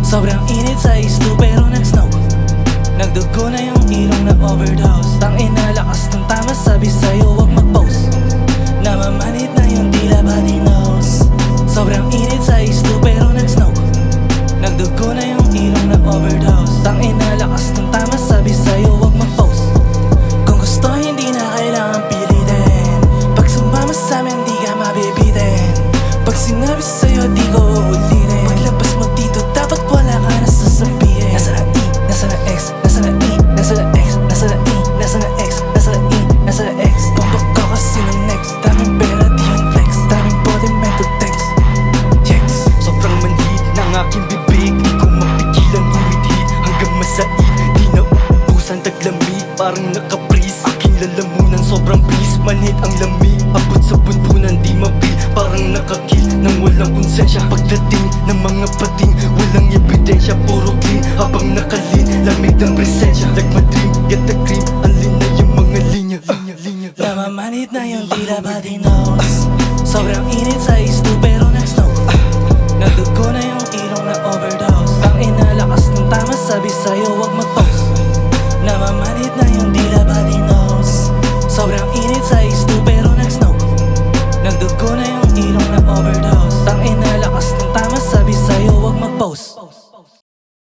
Sobrang init sa isto pero nag-snow. Nagdugo na yung ilong na overdose. Tangina lakas ng tama, sabi sa'yo wag mag-post. Namamanit na yung tila body knows. Sobrang init sa isto pero nag-snow. Nagdugo na yung ilong na overdose. Tangina lakas ng tama, sabi sa'yo wag mag-post. Kung gusto hindi na kailangan pilitin. Pag sumama sa'min di ka mabibitin. Pag sinabi sa'yo di ko uulitin. Paglabas mo dito dapat wala ka na sasabihin. Nasa na E, nasa na X, nasa na E, nasa na X, nasa na E, nasa na X, nasa na E, nasa na X. Pumpok ko kasi ng next. Daming pera di yan flex. Daming body meant to text. Yes. Sobrang manhid ng aking bibig. Di ko mapigilan humidhid hanggang masait. Di na uubusan taglamig, parang nakapris. Aking lalamunan sobrang bis. Manhid ang lamig, abot sa buntunan di mabil. Parang nakakil ng walang konsensya. Pagdating ng mga pating, walang ebidensya. Puro clean habang nakalin, lamig ng presensya. Like my dream, get the cream. Alin na yung mga linya. Namamanit na yung tila body knows. Sobrang init sa isto pero nag-snow. Nagdugo na yung ilong na overdose. Ang inalakas ng tama, sabi sa'yo wag mag-post. Namamanit na